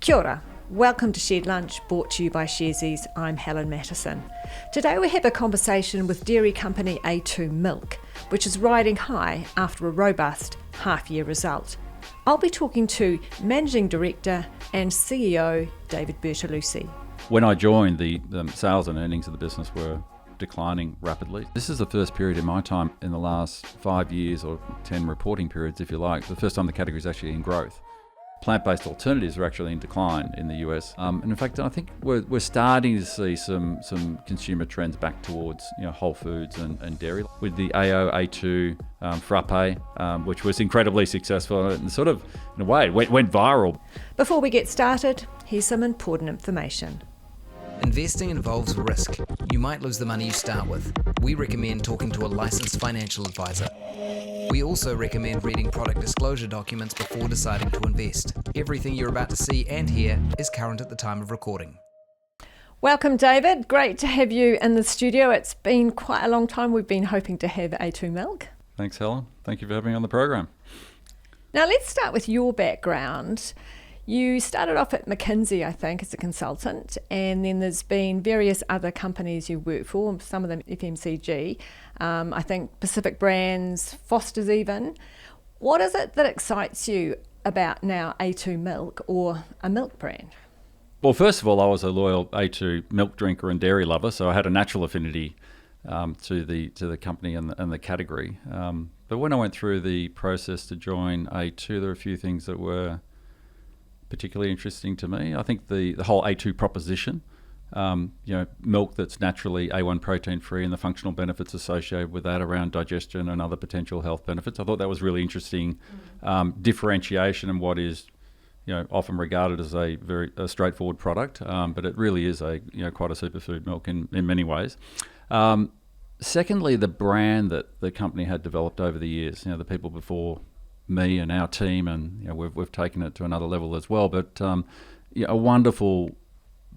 Kia ora. Welcome to Shared Lunch, brought to you by Sharesies. I'm Helen Mattison. Today we have a conversation with dairy company A2 Milk, which is riding high after a robust half-year result. I'll be talking to Managing Director and CEO David Bortolussi. When I joined, the sales and earnings of the business were declining rapidly. This is the first period in my time in the last 5 years, or 10 reporting periods if you like, the first time the category is actually in growth. Plant-based alternatives are actually in decline in the US. And in fact, I think we're starting to see some consumer trends back towards whole foods and dairy. With the A2 frappe, which was incredibly successful and sort of, in a way, went viral. Before we get started, here's some important information. Investing involves risk. You might lose the money you start with. We recommend talking to a licensed financial advisor. We also recommend reading product disclosure documents before deciding to invest. Everything you're about to see and hear is current at the time of recording. Welcome, David. Great to have you in the studio. It's been quite a long time we've been hoping to have A2 Milk. Thanks, Helen. Thank you for having me on the program. Now, let's start with your background. You started off at McKinsey, I think, as a consultant, and then there's been various other companies you work for, some of them FMCG, I think Pacific Brands, Foster's even. What is it that excites you about now A2 Milk, or a milk brand? Well, first of all, I was a loyal A2 milk drinker and dairy lover, so I had a natural affinity to the company and the category. But when I went through the process to join A2, there were a few things that were particularly interesting to me. I think the whole A2 proposition, milk that's naturally A1 protein free and the functional benefits associated with that around digestion and other potential health benefits. I thought that was really interesting differentiation in what is often regarded as a very straightforward product, but it really is quite a superfood milk in many ways. Secondly, the brand that the company had developed over the years, the people before me and our team, and we've taken it to another level as well, but a wonderful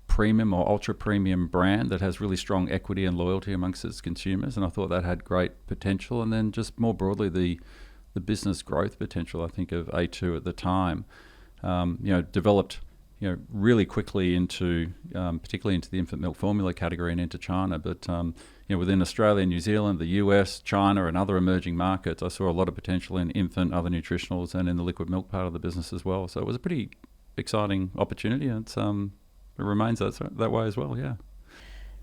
premium or ultra premium brand that has really strong equity and loyalty amongst its consumers, and I thought that had great potential. And then just more broadly, the business growth potential, I think, of A2 at the time, developed really quickly into particularly into the infant milk formula category and into China, but within Australia, New Zealand, the US, China and other emerging markets, I saw a lot of potential in infant, other nutritionals, and in the liquid milk part of the business as well. So it was a pretty exciting opportunity, and it remains that way as well, yeah.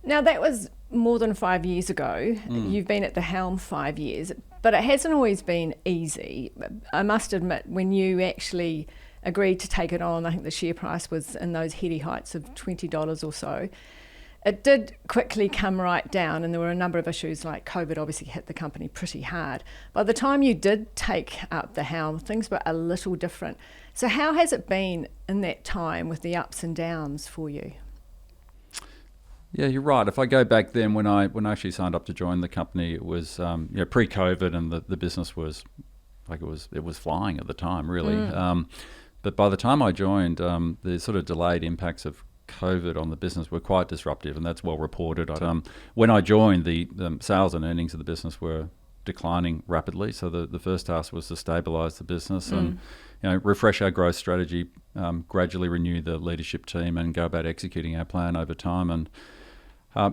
Now, that was more than 5 years ago. You've been at the helm 5 years, but it hasn't always been easy. I must admit, when you actually agreed to take it on, I think the share price was in those heady heights of $20 or so. It did quickly come right down, and there were a number of issues like COVID obviously hit the company pretty hard. By the time you did take up the helm, things were a little different. So how has it been in that time with the ups and downs for you? Yeah, you're right. If I go back then, when I actually signed up to join the company, it was pre-COVID, and the business was it was flying at the time, really. But by the time I joined, the sort of delayed impacts of COVID on the business were quite disruptive, and that's well reported. When I joined, the sales and earnings of the business were declining rapidly, so the first task was to stabilise the business and refresh our growth strategy, gradually renew the leadership team, and go about executing our plan over time. And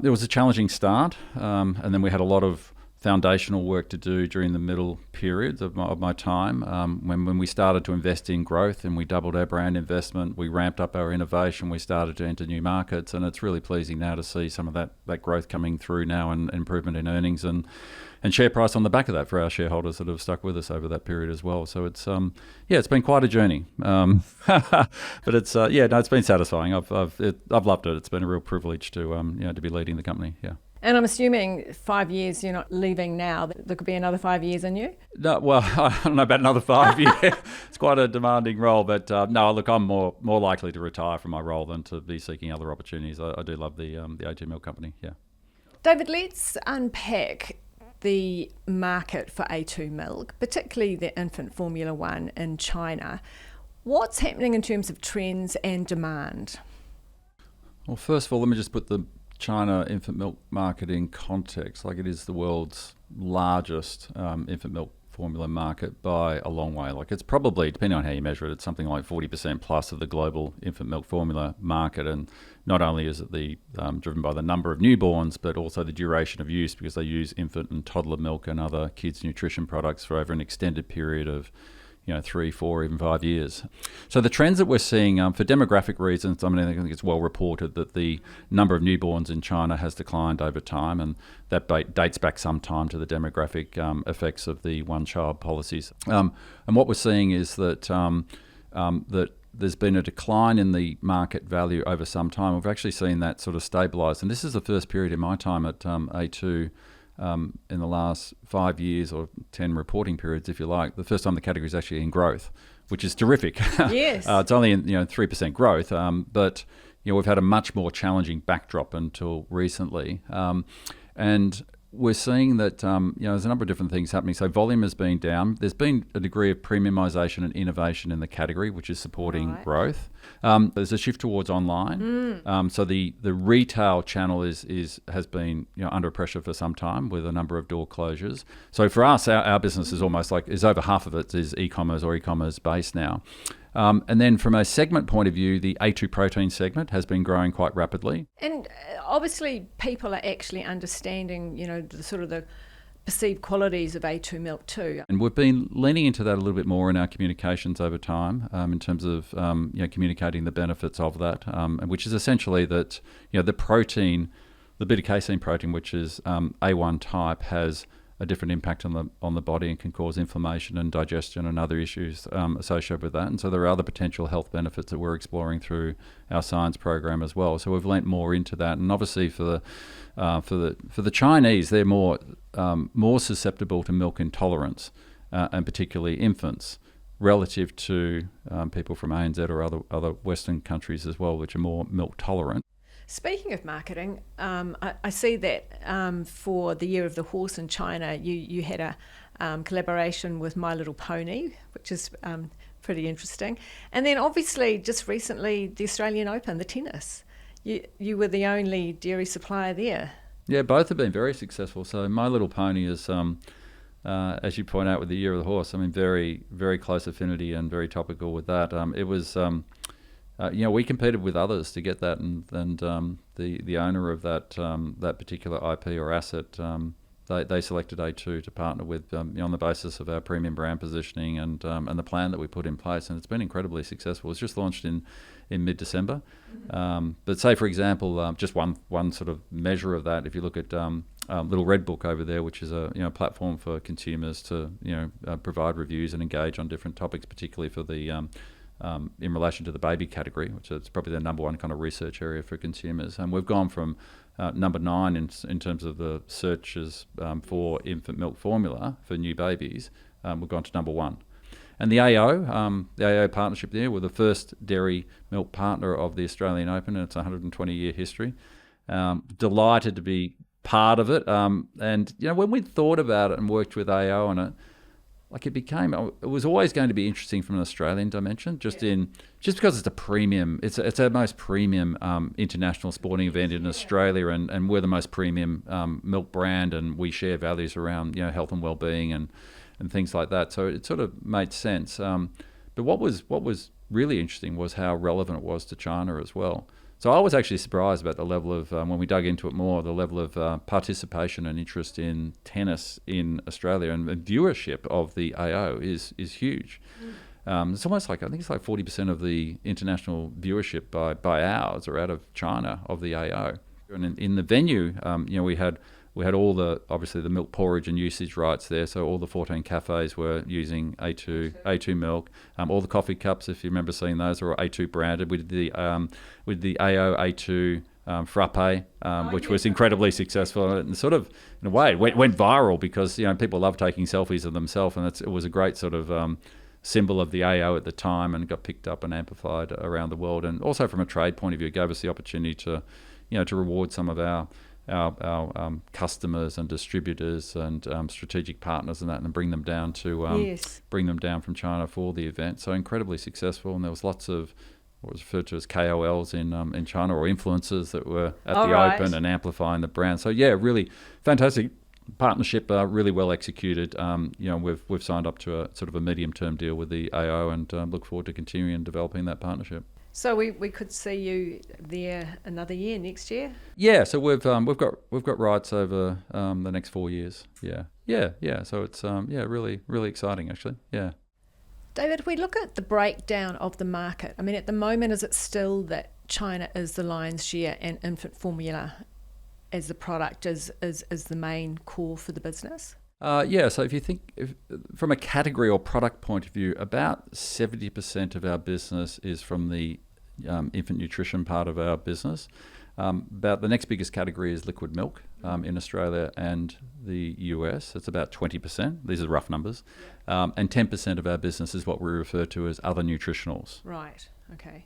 it was a challenging start, and then we had a lot of foundational work to do during the middle periods of my time, when we started to invest in growth and we doubled our brand investment, we ramped up our innovation, we started to enter new markets, and it's really pleasing now to see some of that growth coming through now, and improvement in earnings and share price on the back of that for our shareholders that have stuck with us over that period as well. So it's it's been quite a journey, but it's it's been satisfying. I've loved it. It's been a real privilege to be leading the company. Yeah. And I'm assuming 5 years, you're not leaving now. There could be another 5 years in you? No, well, I don't know about another 5 years. It's quite a demanding role, but no, look, I'm more likely to retire from my role than to be seeking other opportunities. I do love the A2 Milk Company, yeah. David, let's unpack the market for A2 Milk, particularly the infant Formula One in China. What's happening in terms of trends and demand? Well, first of all, let me just put the China infant milk market in context. Like, it is the world's largest infant milk formula market by a long way. Like, it's probably, depending on how you measure it, it's something like 40% plus of the global infant milk formula market. And not only is it driven by the number of newborns, but also the duration of use, because they use infant and toddler milk and other kids' nutrition products for over an extended period of 3, 4, even 5 years. So the trends that we're seeing for demographic reasons, I think it's well reported that the number of newborns in China has declined over time, and that dates back some time to the demographic effects of the one-child policies. And what we're seeing is that that there's been a decline in the market value over some time. We've actually seen that sort of stabilise, and this is the first period in my time at A2 in the last 5 years, or 10 reporting periods, if you like, the first time the category is actually in growth, which is terrific. Yes. It's only in 3% growth, but we've had a much more challenging backdrop until recently, and we're seeing that there's a number of different things happening. So volume has been down. There's been a degree of premiumisation and innovation in the category, which is supporting growth. There's a shift towards online. So the retail channel has been under pressure for some time, with a number of door closures. So for us, our business is almost is over half of it is e-commerce or e-commerce based now. And then from a segment point of view, the A2 protein segment has been growing quite rapidly. And obviously people are actually understanding, the sort of the perceived qualities of A2 milk too. And we've been leaning into that a little bit more in our communications over time, in terms of communicating the benefits of that, which is essentially that the protein, the beta-casein protein, which is A1 type, has a different impact on the body and can cause inflammation and digestion and other issues associated with that. And so there are other potential health benefits that we're exploring through our science program as well. So we've lent more into that. And obviously for the Chinese, they're more susceptible to milk intolerance, and particularly infants, relative to people from ANZ or other Western countries as well, which are more milk tolerant. Speaking of marketing, I see that for the Year of the Horse in China, you had a collaboration with My Little Pony, which is pretty interesting. And then obviously just recently the Australian Open, the tennis. You were the only dairy supplier there. Yeah, both have been very successful. So My Little Pony is, as you point out with the Year of the Horse, very, very close affinity and very topical with that. It was... we competed with others to get that, and the owner of that particular IP or asset, they selected A2 to partner with on the basis of our premium brand positioning and the plan that we put in place, and it's been incredibly successful. It's just launched in mid-December. But say, for example, just one sort of measure of that, if you look at Little Red Book over there, which is a platform for consumers to provide reviews and engage on different topics, particularly for the in relation to the baby category, which is probably the number one kind of research area for consumers. And we've gone from number 9 in terms of the searches for infant milk formula for new babies. We've gone to number 1. And the AO partnership there, we're the first dairy milk partner of the Australian Open, and it's a 120-year history. Delighted to be part of it. And when we thought about it and worked with AO on it, it was always going to be interesting from an Australian dimension, just because it's a premium, it's our most premium international sporting event in Australia, and we're the most premium milk brand, and we share values around health and well-being and things like that. So it sort of made sense. But what was really interesting was how relevant it was to China as well. So I was actually surprised about the level of, when we dug into it more, the level of participation and interest in tennis in Australia, and viewership of the AO is huge. It's almost I think it's like 40% of the international viewership by hours are out of China of the AO. And in the venue, we had all obviously the milk porridge and usage rights there. So all the 14 cafes were using A2 milk. All the coffee cups, if you remember seeing those, are A2 branded. We did the AO A2 frappe, which was incredibly successful, and sort of in a way went viral because people love taking selfies of themselves, and it was a great sort of symbol of the AO at the time, and got picked up and amplified around the world. And also from a trade point of view, it gave us the opportunity to reward some of our customers and distributors and strategic partners and that, and bring them down from China for the event. So incredibly successful, and there was lots of what was referred to as KOLs in China, or influencers that were at the Open and amplifying the brand. So really fantastic partnership really well executed. We've signed up to a sort of a medium-term deal with the AO and look forward to continuing and developing that partnership. So we could see you there another year next year? Yeah, so we've got rights over the next 4 years. Yeah. So it's really exciting actually. Yeah. David, we look at the breakdown of the market. I mean, at the moment, is it still that China is the lion's share and infant formula as the product is the main core for the business? So if you think from a category or product point of view, about 70% of our business is from the infant nutrition part of our business. About the next biggest category is liquid milk in Australia and the US. It's about 20%. These are rough numbers. And 10% of our business is what we refer to as other nutritionals. Right, okay.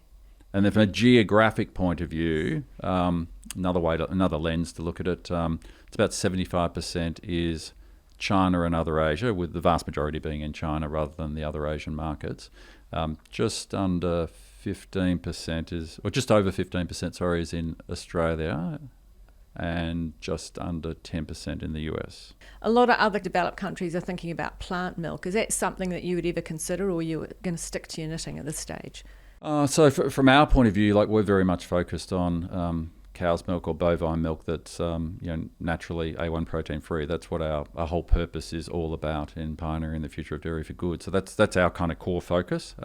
And then from a geographic point of view, another lens to look at it, it's about 75% is China and other Asia, with the vast majority being in China rather than the other Asian markets. Just under 15% just over 15%, is in Australia, and just under 10% in the US. A lot of other developed countries are thinking about plant milk. Is that something that you would ever consider, or you're going to stick to your knitting at this stage? So from our point of view, we're very much focused on cow's milk or bovine milk that's naturally A1 protein free. That's what our whole purpose is all about in pioneering the future of dairy for good. So that's our kind of core focus.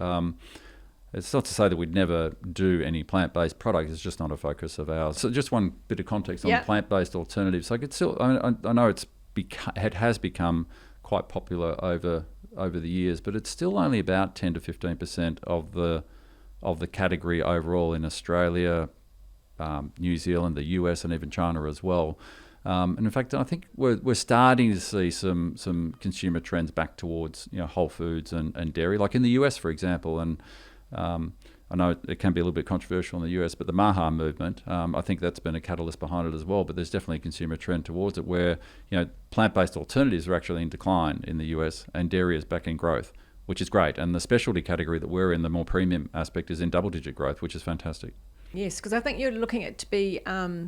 It's not to say that we'd never do any plant-based product. It's just not a focus of ours. So just one bit of context on the plant-based alternatives. It's still, I know it has become quite popular over the years, but it's still only about 10 to 15% of the category overall in Australia, New Zealand, the US, and even China as well. And in fact, I think we're starting to see some consumer trends back towards whole foods and dairy, like in the US, for example. And I know it can be a little bit controversial in the US, but the Maha movement, I think that's been a catalyst behind it as well. But there's definitely a consumer trend towards it where plant-based alternatives are actually in decline in the US and dairy is back in growth, which is great. And the specialty category that we're in, the more premium aspect, is in double-digit growth, which is fantastic. Yes, because I think you're looking at to be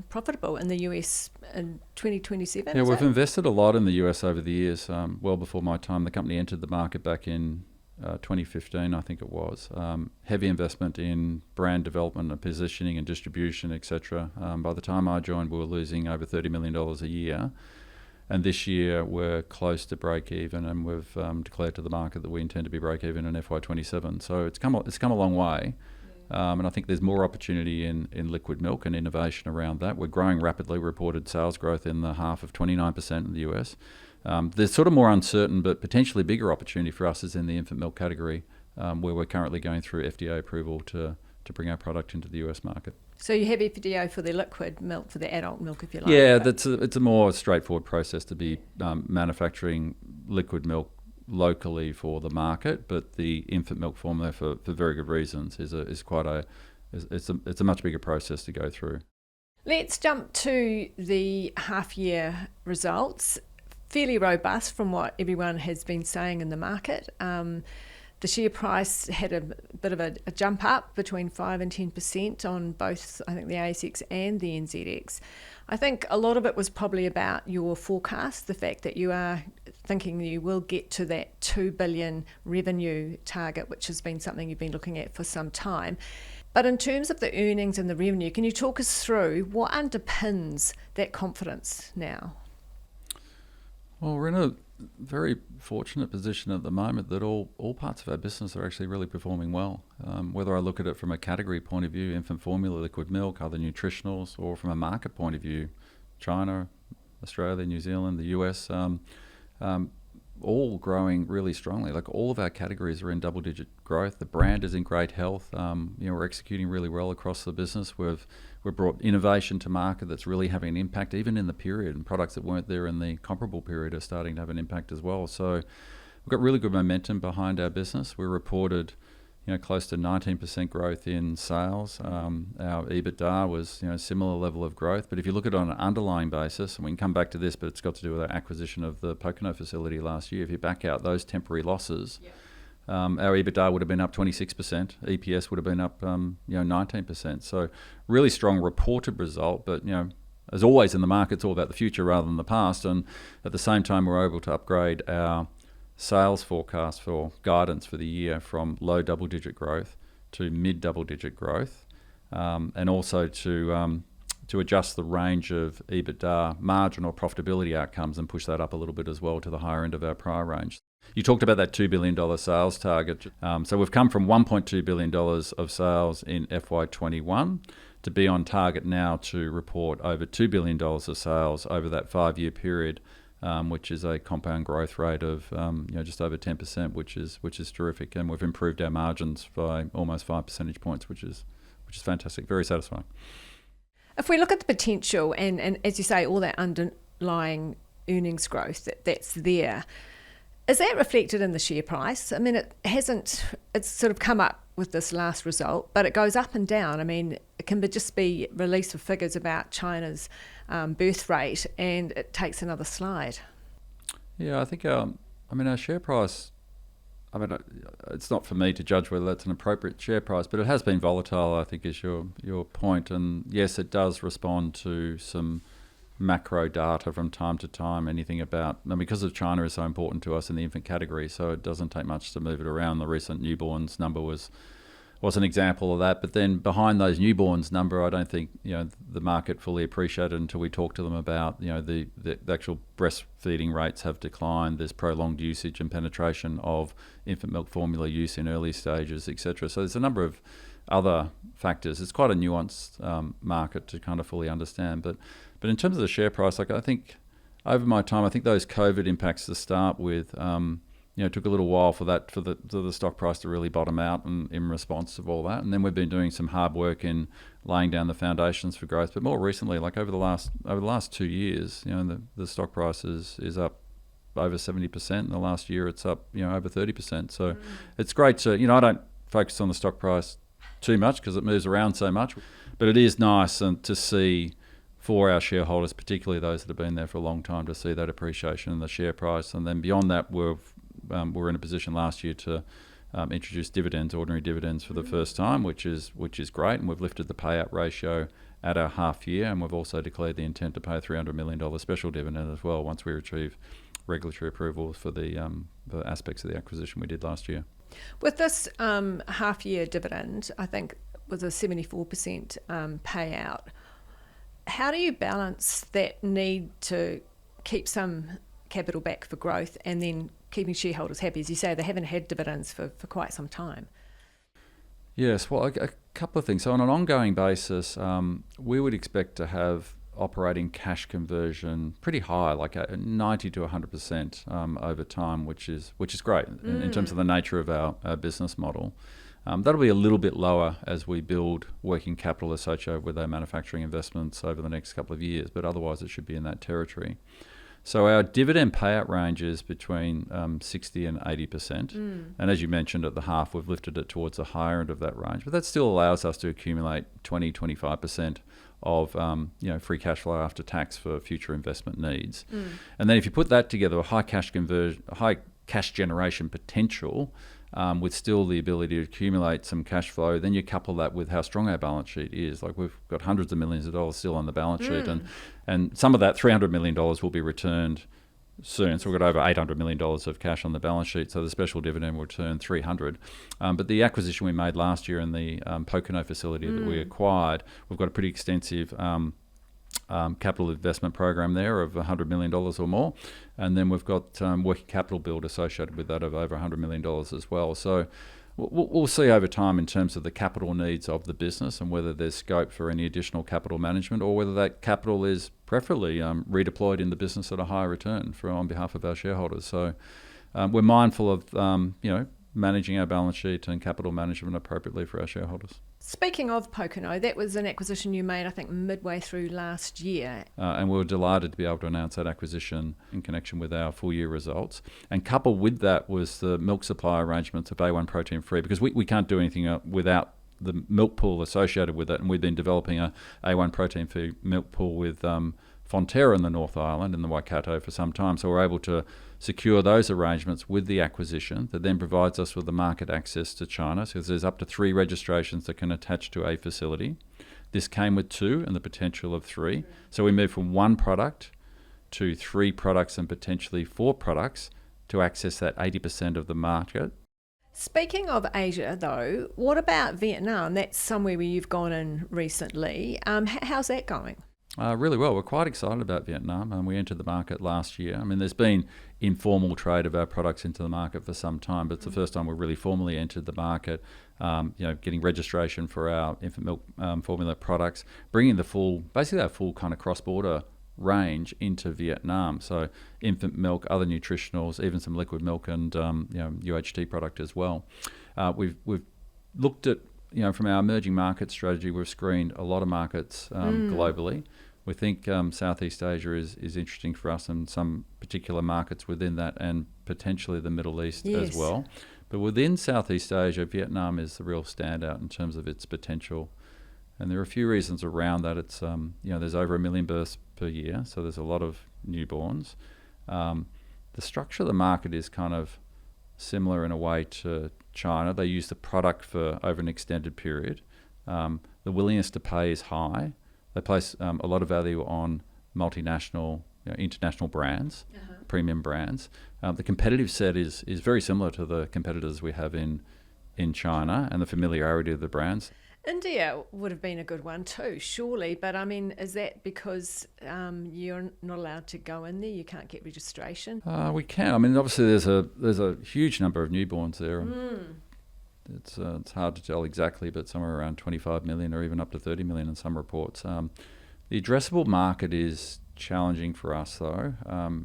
profitable in the US in 2027. Yeah, we've invested a lot in the US over the years, well before my time. The company entered the market back in 2015, I think it was. Heavy investment in brand development and positioning and distribution, etc. By the time I joined, we were losing over $30 million a year. And this year we're close to break even, and we've declared to the market that we intend to be break even in FY27. So it's come a long way. And I think there's more opportunity in liquid milk and innovation around that. We're growing rapidly. Reported sales growth in the half of 29% in the US. There's sort of more uncertain but potentially bigger opportunity for us is in the infant milk category, where we're currently going through FDA approval to bring our product into the US market. So you have FDA for the liquid milk, for the adult milk, if you like. Yeah, it's a more straightforward process to be manufacturing liquid milk locally for the market, but the infant milk formula, for very good reasons, is quite a much bigger process to go through. Let's jump to the half year results. Fairly robust from what everyone has been saying in the market. The share price had a bit of a jump up between 5 and 10% on both, I think, the ASX and the NZX. I think a lot of it was probably about your forecast, the fact that you are thinking you will get to that 2 billion revenue target, which has been something you've been looking at for some time. But in terms of the earnings and the revenue, can you talk us through what underpins that confidence now? Well, we're in a very fortunate position at the moment that all parts of our business are actually really performing well. Whether I look at it from a category point of view, infant formula, liquid milk, other nutritionals, or from a market point of view, China, Australia, New Zealand, the US, all growing really strongly. Like all of our categories are in double-digit growth. The brand is in great health. We're executing really well across the business. We've brought innovation to market that's really having an impact, even in the period. And products that weren't there in the comparable period are starting to have an impact as well. So we've got really good momentum behind our business. We reported, close to 19% growth in sales. Our EBITDA was, similar level of growth. But if you look at it on an underlying basis, and we can come back to this, but it's got to do with our acquisition of the Pocono facility last year. If you back out those temporary losses, our EBITDA would have been up 26%. EPS would have been up, 19%. So really strong reported result, but as always in the market, it's all about the future rather than the past. And at the same time, we're able to upgrade our sales forecast for guidance for the year from low double-digit growth to mid double-digit growth, and also to adjust the range of EBITDA margin or profitability outcomes and push that up a little bit as well to the higher end of our prior range. You talked about that $2 billion sales target. So we've come from $1.2 billion of sales in FY21 to be on target now to report over $2 billion of sales over that 5-year period, which is a compound growth rate of just over 10%, which is terrific. And we've improved our margins by almost 5 percentage points, which is fantastic, very satisfying. If we look at the potential and as you say, all that underlying earnings growth that's there, is that reflected in the share price? I mean, it's sort of come up with this last result, but it goes up and down. I mean, it can just be release of figures about China's birth rate and it takes another slide. Yeah, I think, our share price, it's not for me to judge whether that's an appropriate share price, but it has been volatile, I think, is your point. And yes, it does respond to some macro data from time to time, because of China is so important to us in the infant category, so it doesn't take much to move it around. The recent newborns number was an example of that. But then behind those newborns number, I don't think the market fully appreciated until we talked to them about the actual breastfeeding rates have declined. There's prolonged usage and penetration of infant milk formula use in early stages, etc. So there's a number of other factors. It's quite a nuanced market to kind of fully understand. But in terms of the share price, I think over my time, I think those COVID impacts to start with, took a little while for the stock price to really bottom out and in response to all that. And then we've been doing some hard work in laying down the foundations for growth. But more recently, like over the last 2 years, the stock price is up over 70%. In the last year, it's up over 30%. So it's great to I don't focus on the stock price too much because it moves around so much, but it is nice to see for our shareholders, particularly those that have been there for a long time, to see that appreciation in the share price. And then beyond that, we're in a position last year to introduce ordinary dividends for the first time, which is great. And we've lifted the payout ratio at our half year, and we've also declared the intent to pay a $300 million special dividend as well once we retrieve regulatory approval for the aspects of the acquisition we did last year. With this half year dividend, I think was a 74% payout. How do you balance that need to keep some capital back for growth and then keeping shareholders happy? As you say, they haven't had dividends for quite some time. Yes, well, a couple of things. So on an ongoing basis, we would expect to have operating cash conversion pretty high, like 90 to 100% over time, which is great in terms of the nature of our business model. That'll be a little bit lower as we build working capital associated with our manufacturing investments over the next couple of years, but otherwise it should be in that territory. So our dividend payout range is between 60 and 80%. And as you mentioned at the half, we've lifted it towards the higher end of that range, but that still allows us to accumulate 20-25% of free cash flow after tax for future investment needs. And then if you put that together, a high cash generation potential, with still the ability to accumulate some cash flow, then you couple that with how strong our balance sheet is. Like we've got hundreds of millions of dollars still on the balance sheet, and some of that $300 million will be returned soon. So we've got over $800 million of cash on the balance sheet. So the special dividend will return $300. But the acquisition we made last year in the Pocono facility that we acquired, we've got a pretty extensive capital investment program there of $100 million or more. And then we've got working capital build associated with that of over $100 million as well. So we'll see over time in terms of the capital needs of the business and whether there's scope for any additional capital management or whether that capital is preferably redeployed in the business at a higher return on behalf of our shareholders. So we're mindful of managing our balance sheet and capital management appropriately for our shareholders. Speaking of Pocono, that was an acquisition you made, I think, midway through last year. And we were delighted to be able to announce that acquisition in connection with our full year results. And coupled with that was the milk supply arrangements of A1 protein free, because we can't do anything without the milk pool associated with it. And we've been developing a A1 protein free milk pool with Fonterra in the North Island in the Waikato for some time. So we're able to secure those arrangements with the acquisition that then provides us with the market access to China. So there's up to 3 registrations that can attach to a facility. This came with 2 and the potential of 3. So we moved from 1 product to 3 products and potentially 4 products to access that 80% of the market. Speaking of Asia, though, what about Vietnam? That's somewhere where you've gone in recently. How's that going? Really well. We're quite excited about Vietnam. We entered the market last year. I mean, there's been informal trade of our products into the market for some time, but it's the first time we've really formally entered the market. Getting registration for our infant milk formula products, bringing basically our full kind of cross-border range into Vietnam. So infant milk, other nutritionals, even some liquid milk, and UHT product as well. We've looked at, from our emerging market strategy, we've screened a lot of markets globally. We think Southeast Asia is interesting for us, and some particular markets within that, and potentially the Middle East as well. But within Southeast Asia, Vietnam is the real standout in terms of its potential. And there are a few reasons around that. It's there's over 1 million births per year, so there's a lot of newborns. The structure of the market is kind of similar in a way to China. They use the product for over an extended period. The willingness to pay is high. They place a lot of value on multinational, international brands, premium brands. The competitive set is very similar to the competitors we have in China, and the familiarity of the brands. India would have been a good one too, surely. But I mean, is that because you're not allowed to go in there? You can't get registration? We can. I mean, obviously there's a huge number of newborns there. It's hard to tell exactly, but somewhere around 25 million or even up to 30 million in some reports. The addressable market is challenging for us, though,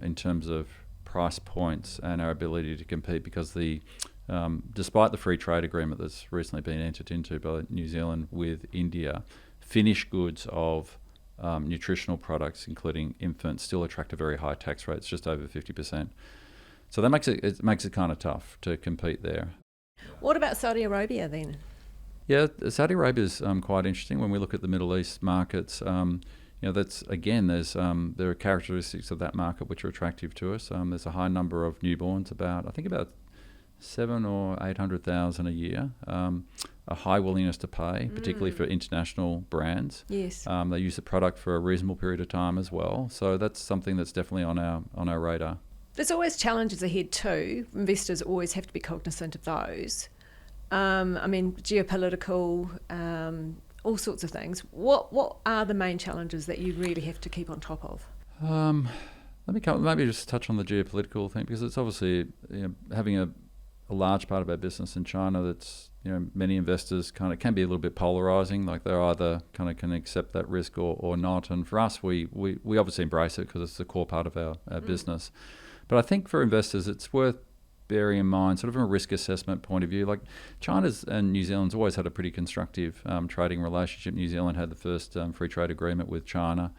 in terms of price points and our ability to compete, because despite the free trade agreement that's recently been entered into by New Zealand with India, finished goods of nutritional products, including infants, still attract a very high tax rate. It's just over 50%. So that makes it kind of tough to compete there. What about Saudi Arabia then? Yeah, Saudi Arabia is quite interesting. When we look at the Middle East markets, that's again, there are characteristics of that market which are attractive to us. There's a high number of newborns, about 700,000 or 800,000 a year. A high willingness to pay, particularly for international brands. Yes. They use the product for a reasonable period of time as well. So that's something that's definitely on our radar. There's always challenges ahead too. Investors always have to be cognizant of those. Geopolitical, all sorts of things. What are the main challenges that you really have to keep on top of? Maybe just touch on the geopolitical thing, because it's obviously having a large part of our business in China that's many investors kind of can be a little bit polarizing. Like they're either kind of can accept that risk or not. And for us, we obviously embrace it because it's the core part of our business. But I think for investors, it's worth bearing in mind, sort of from a risk assessment point of view, like China's and New Zealand's always had a pretty constructive trading relationship. New Zealand had the first free trade agreement with China.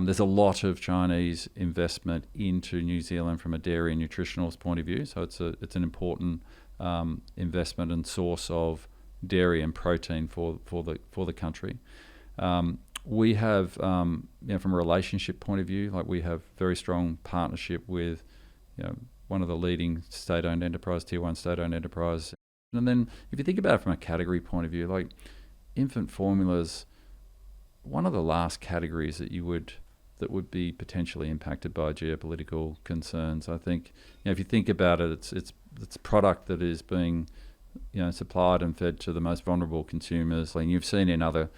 There's a lot of Chinese investment into New Zealand from a dairy and nutritionals point of view, so it's an important investment and source of dairy and protein for the country. We have, from a relationship point of view, like we have very strong partnership with, one of the leading state-owned enterprise, tier 1 state-owned enterprise. And then if you think about it from a category point of view, like infant formulas, one of the last categories that would be potentially impacted by geopolitical concerns. I think, if you think about it, it's product that is being supplied and fed to the most vulnerable consumers. Like you've seen in other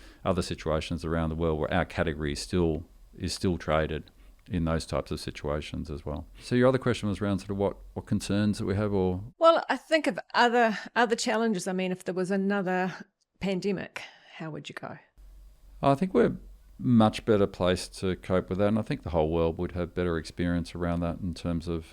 situations around the world where our category is still traded in those types of situations as well. So your other question was around sort of what concerns that we have, or? Well, I think of other challenges. I mean, if there was another pandemic, how would you go? I think we're much better placed to cope with that, and I think the whole world would have better experience around that in terms of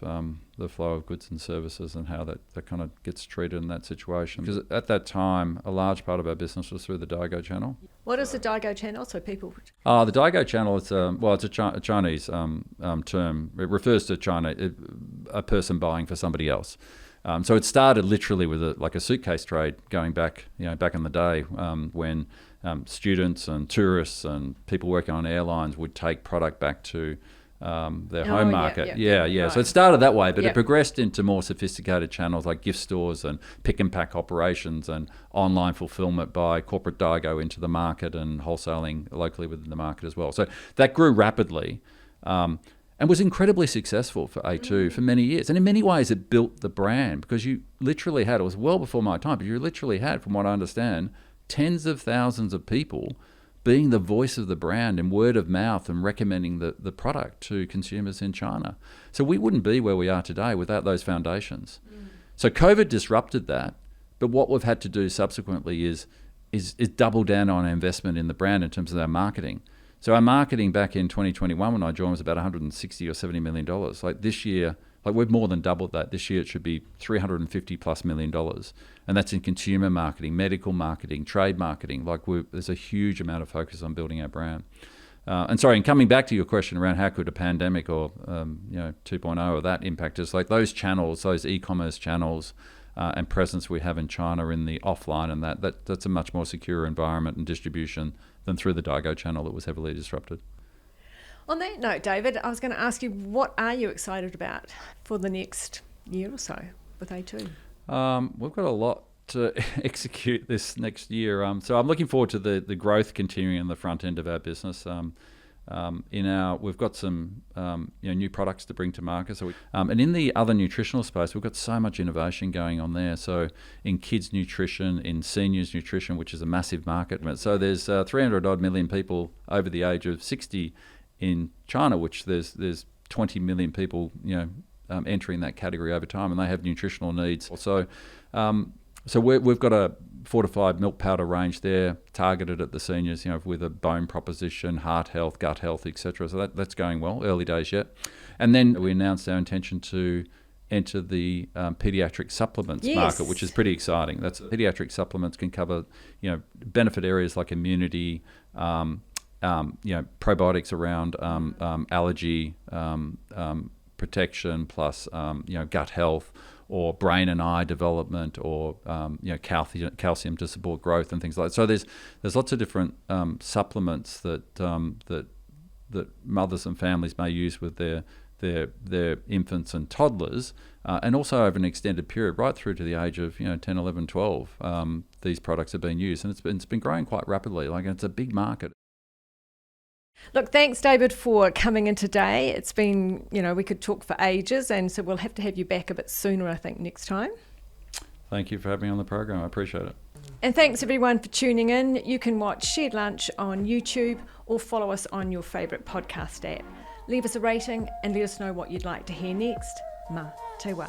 the flow of goods and services and how that kind of gets treated in that situation. Because at that time, a large part of our business was through the Daigou channel. What is the Daigou channel? So people... The Daigou channel, it's a Chinese term. It refers to China, a person buying for somebody else. So it started literally with a suitcase trade going back in the day when students and tourists and people working on airlines would take product back to home market. Yeah. Right. So it started that way, but Yeah. it progressed into more sophisticated channels like gift stores and pick and pack operations and online fulfillment by corporate Daigou into the market and wholesaling locally within the market as well. So that grew rapidly and was incredibly successful for A2 for many years. And in many ways, it built the brand because you literally had, it was well before my time, but you literally had, from what I understand, tens of thousands of people being the voice of the brand and word of mouth and recommending the product to consumers in China. So we wouldn't be where we are today without those foundations. So COVID disrupted that, but what we've had to do subsequently is double down on our investment in the brand in terms of our marketing. So our marketing back in 2021 when I joined was about $160 or $70 million. Like this year, like we've more than doubled that. This year it should be $350+ million. And that's in consumer marketing, medical marketing, trade marketing. Like there's a huge amount of focus on building our brand. And coming back to your question around how could a pandemic or 2.0 or that impact us, like those channels, those e-commerce channels and presence we have in China in the offline and that's a much more secure environment and distribution than through the Daigou channel that was heavily disrupted. On that note, David, I was going to ask you, what are you excited about for the next year or so with A2? We've got a lot to execute this next year. So I'm looking forward to the growth continuing in the front end of our business. We've got some new products to bring to market. And in the other nutritional space, we've got so much innovation going on there. So in kids nutrition, in seniors nutrition, which is a massive market. So there's 300 odd million people over the age of 60 in China, which there's 20 million people entering that category over time, and they have nutritional needs. So we've got a fortified milk powder range there targeted at the seniors, with a bone proposition, heart health, gut health, etc. So that's going well, early days yet. And then we announced our intention to enter the pediatric supplements market, which is pretty exciting. That's pediatric supplements can cover benefit areas like immunity, probiotics around allergy protection, plus gut health, or brain and eye development, or calcium to support growth and things like that. So there's lots of different supplements that mothers and families may use with their infants and toddlers, and also over an extended period, right through to the age of 10, 11, 12. These products are being used, and it's been growing quite rapidly. Like it's a big market. Look, thanks, David, for coming in today. It's been, we could talk for ages, and so we'll have to have you back a bit sooner, I think, next time. Thank you for having me on the program. I appreciate it. And thanks, everyone, for tuning in. You can watch Shared Lunch on YouTube or follow us on your favourite podcast app. Leave us a rating and let us know what you'd like to hear next. Mā te wā.